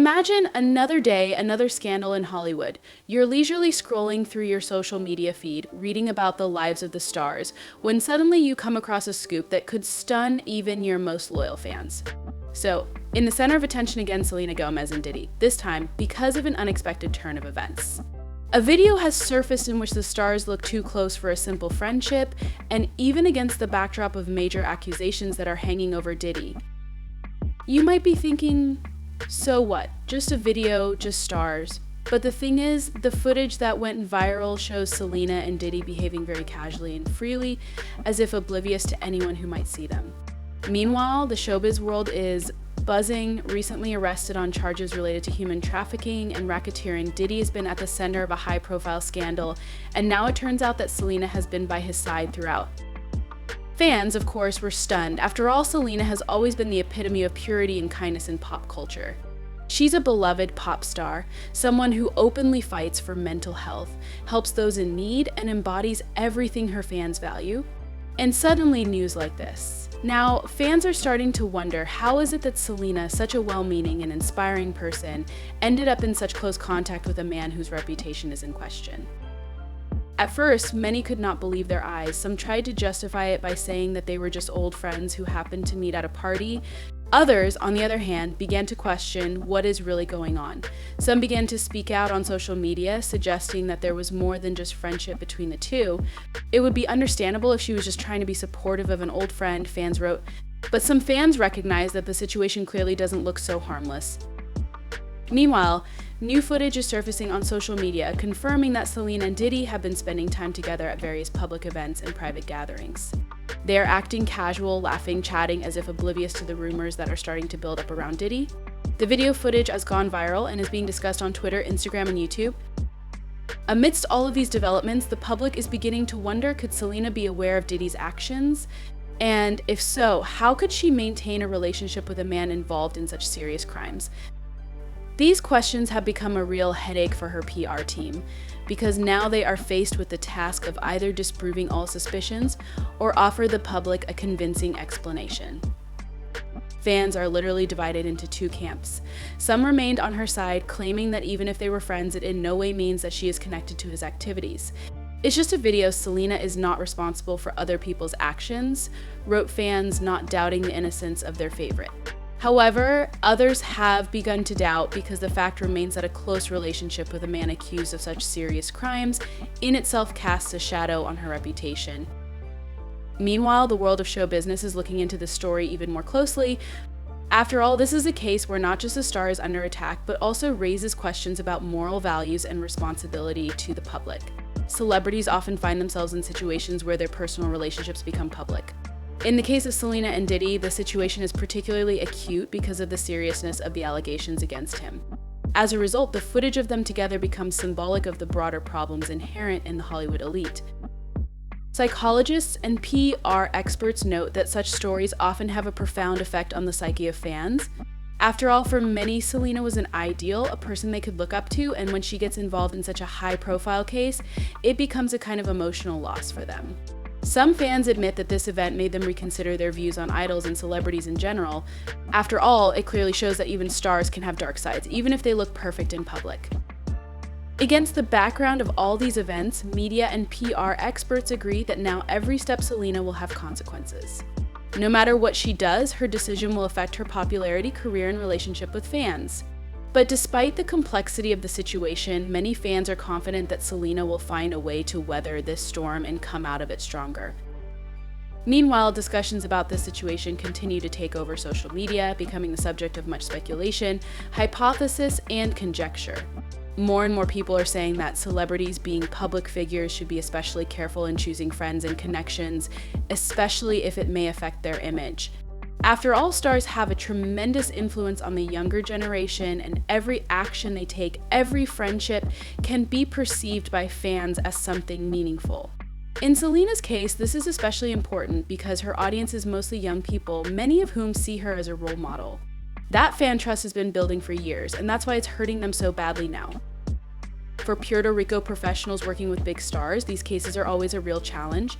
Imagine another day, another scandal in Hollywood. You're leisurely scrolling through your social media feed, reading about the lives of the stars, when suddenly you come across a scoop that could stun even your most loyal fans. So, in the center of attention again, Selena Gomez and Diddy, this time because of an unexpected turn of events. A video has surfaced in which the stars look too close for a simple friendship, and even against the backdrop of major accusations that are hanging over Diddy. You might be thinking, so what? Just a video, just stars. But the thing is, the footage that went viral shows Selena and Diddy behaving very casually and freely, as if oblivious to anyone who might see them. Meanwhile, the showbiz world is buzzing. Recently arrested on charges related to human trafficking and racketeering, Diddy has been at the center of a high-profile scandal, and now it turns out that Selena has been by his side throughout. Fans, of course, were stunned. After all, Selena has always been the epitome of purity and kindness in pop culture. She's a beloved pop star, someone who openly fights for mental health, helps those in need, and embodies everything her fans value. And suddenly, news like this. Now, fans are starting to wonder, how is it that Selena, such a well-meaning and inspiring person, ended up in such close contact with a man whose reputation is in question? At first, many could not believe their eyes. Some tried to justify it by saying that they were just old friends who happened to meet at a party. Others, on the other hand, began to question what is really going on. Some began to speak out on social media, suggesting that there was more than just friendship between the two. It would be understandable if she was just trying to be supportive of an old friend, fans wrote, but some fans recognized that the situation clearly doesn't look so harmless. Meanwhile, new footage is surfacing on social media, confirming that Selena and Diddy have been spending time together at various public events and private gatherings. They are acting casual, laughing, chatting as if oblivious to the rumors that are starting to build up around Diddy. The video footage has gone viral and is being discussed on Twitter, Instagram, and YouTube. Amidst all of these developments, the public is beginning to wonder, could Selena be aware of Diddy's actions? And if so, how could she maintain a relationship with a man involved in such serious crimes? These questions have become a real headache for her PR team, because now they are faced with the task of either disproving all suspicions or offer the public a convincing explanation. Fans are literally divided into two camps. Some remained on her side, claiming that even if they were friends, it in no way means that she is connected to his activities. It's just a video, Selena is not responsible for other people's actions, wrote fans, not doubting the innocence of their favorite. However, others have begun to doubt because the fact remains that a close relationship with a man accused of such serious crimes in itself casts a shadow on her reputation. Meanwhile, the world of show business is looking into this story even more closely. After all, this is a case where not just a star is under attack, but also raises questions about moral values and responsibility to the public. Celebrities often find themselves in situations where their personal relationships become public. In the case of Selena and Diddy, the situation is particularly acute because of the seriousness of the allegations against him. As a result, the footage of them together becomes symbolic of the broader problems inherent in the Hollywood elite. Psychologists and PR experts note that such stories often have a profound effect on the psyche of fans. After all, for many, Selena was an ideal, a person they could look up to, and when she gets involved in such a high-profile case, it becomes a kind of emotional loss for them. Some fans admit that this event made them reconsider their views on idols and celebrities in general. After all, it clearly shows that even stars can have dark sides, even if they look perfect in public. Against the background of all these events, media and PR experts agree that now every step Selena will have consequences. No matter what she does, her decision will affect her popularity, career, and relationship with fans. But despite the complexity of the situation, many fans are confident that Selena will find a way to weather this storm and come out of it stronger. Meanwhile, discussions about this situation continue to take over social media, becoming the subject of much speculation, hypothesis, and conjecture. More and more people are saying that celebrities being public figures should be especially careful in choosing friends and connections, especially if it may affect their image. After all, stars have a tremendous influence on the younger generation, and every action they take, every friendship, can be perceived by fans as something meaningful. In Selena's case, this is especially important because her audience is mostly young people, many of whom see her as a role model. That fan trust has been building for years, and that's why it's hurting them so badly now. For Puerto Rico professionals working with big stars, these cases are always a real challenge.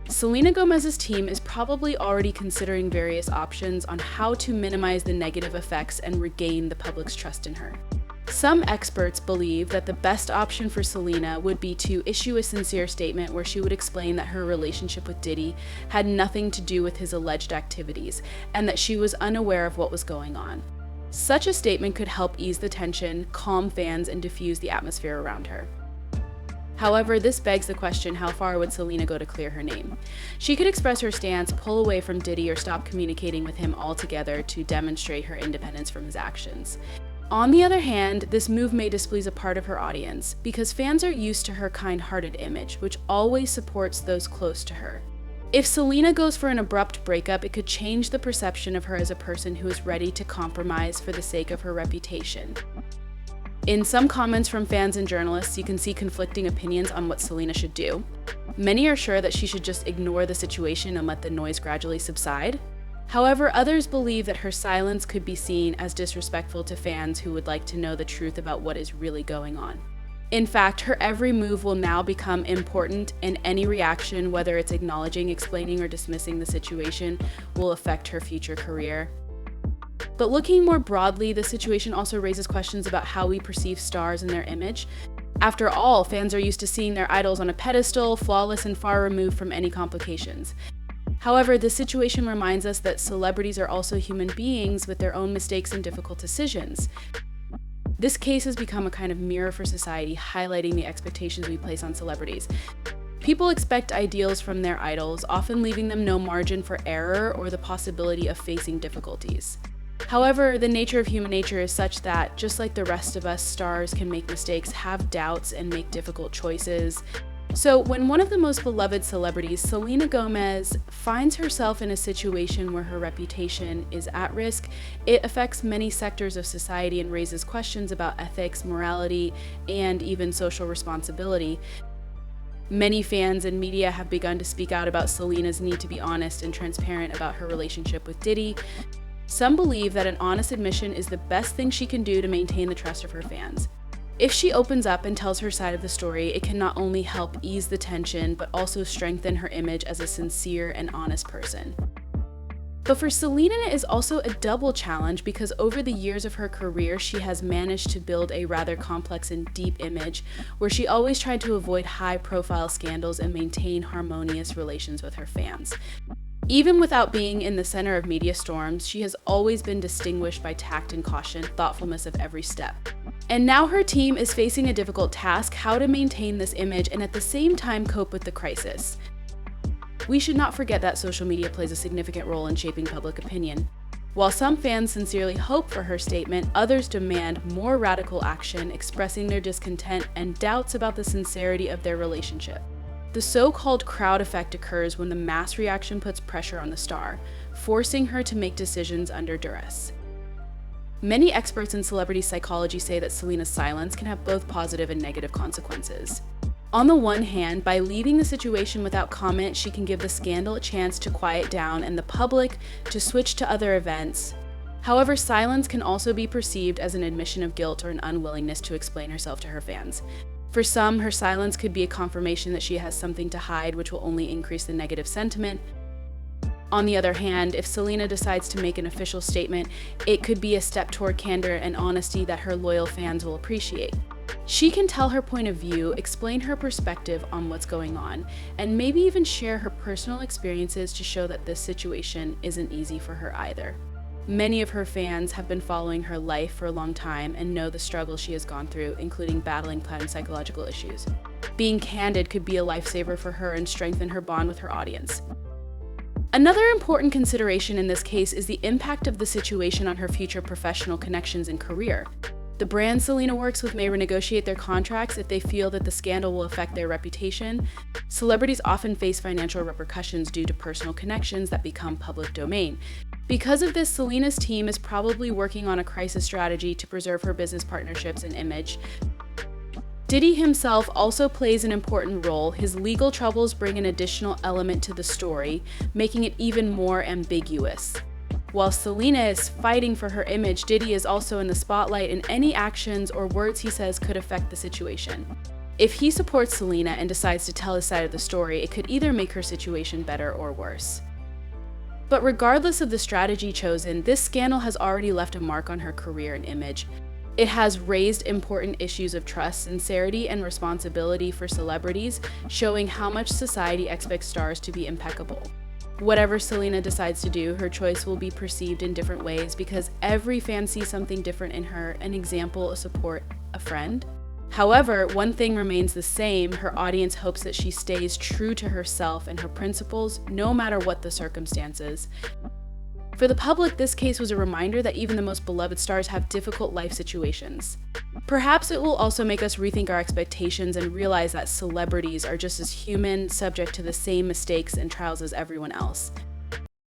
Selena Gomez's team is probably already considering various options on how to minimize the negative effects and regain the public's trust in her. Some experts believe that the best option for Selena would be to issue a sincere statement where she would explain that her relationship with Diddy had nothing to do with his alleged activities and that she was unaware of what was going on. Such a statement could help ease the tension, calm fans, and diffuse the atmosphere around her. However, this begs the question, how far would Selena go to clear her name? She could express her stance, pull away from Diddy, or stop communicating with him altogether to demonstrate her independence from his actions. On the other hand, this move may displease a part of her audience, because fans are used to her kind-hearted image, which always supports those close to her. If Selena goes for an abrupt breakup, it could change the perception of her as a person who is ready to compromise for the sake of her reputation. In some comments from fans and journalists, you can see conflicting opinions on what Selena should do. Many are sure that she should just ignore the situation and let the noise gradually subside. However, others believe that her silence could be seen as disrespectful to fans who would like to know the truth about what is really going on. In fact, her every move will now become important, and any reaction, whether it's acknowledging, explaining, or dismissing the situation, will affect her future career. But looking more broadly, the situation also raises questions about how we perceive stars and their image. After all, fans are used to seeing their idols on a pedestal, flawless and far removed from any complications. However, this situation reminds us that celebrities are also human beings with their own mistakes and difficult decisions. This case has become a kind of mirror for society, highlighting the expectations we place on celebrities. People expect ideals from their idols, often leaving them no margin for error or the possibility of facing difficulties. However, the nature of human nature is such that, just like the rest of us, stars can make mistakes, have doubts, and make difficult choices. So when one of the most beloved celebrities, Selena Gomez, finds herself in a situation where her reputation is at risk, it affects many sectors of society and raises questions about ethics, morality, and even social responsibility. Many fans and media have begun to speak out about Selena's need to be honest and transparent about her relationship with Diddy. Some believe that an honest admission is the best thing she can do to maintain the trust of her fans. If she opens up and tells her side of the story, it can not only help ease the tension, but also strengthen her image as a sincere and honest person. But for Selena, it is also a double challenge because over the years of her career, she has managed to build a rather complex and deep image where she always tried to avoid high-profile scandals and maintain harmonious relations with her fans. Even without being in the center of media storms, she has always been distinguished by tact and caution, thoughtfulness of every step. And now her team is facing a difficult task: how to maintain this image and at the same time cope with the crisis. We should not forget that social media plays a significant role in shaping public opinion. While some fans sincerely hope for her statement, others demand more radical action, expressing their discontent and doubts about the sincerity of their relationship. The so-called crowd effect occurs when the mass reaction puts pressure on the star, forcing her to make decisions under duress. Many experts in celebrity psychology say that Selena's silence can have both positive and negative consequences. On the one hand, by leaving the situation without comment, she can give the scandal a chance to quiet down and the public to switch to other events. However, silence can also be perceived as an admission of guilt or an unwillingness to explain herself to her fans. For some, her silence could be a confirmation that she has something to hide, which will only increase the negative sentiment. On the other hand, if Selena decides to make an official statement, it could be a step toward candor and honesty that her loyal fans will appreciate. She can tell her point of view, explain her perspective on what's going on, and maybe even share her personal experiences to show that this situation isn't easy for her either. Many of her fans have been following her life for a long time and know the struggles she has gone through, including battling psychological issues. Being candid could be a lifesaver for her and strengthen her bond with her audience. Another important consideration in this case is the impact of the situation on her future professional connections and career. The brands Selena works with may renegotiate their contracts if they feel that the scandal will affect their reputation. Celebrities often face financial repercussions due to personal connections that become public domain. Because of this, Selena's team is probably working on a crisis strategy to preserve her business partnerships and image. Diddy himself also plays an important role. His legal troubles bring an additional element to the story, making it even more ambiguous. While Selena is fighting for her image, Diddy is also in the spotlight, and any actions or words he says could affect the situation. If he supports Selena and decides to tell his side of the story, it could either make her situation better or worse. But regardless of the strategy chosen, this scandal has already left a mark on her career and image. It has raised important issues of trust, sincerity, and responsibility for celebrities, showing how much society expects stars to be impeccable. Whatever Selena decides to do, her choice will be perceived in different ways because every fan sees something different in her, an example, a support, a friend. However, one thing remains the same: her audience hopes that she stays true to herself and her principles, no matter what the circumstances. For the public, this case was a reminder that even the most beloved stars have difficult life situations. Perhaps it will also make us rethink our expectations and realize that celebrities are just as human, subject to the same mistakes and trials as everyone else.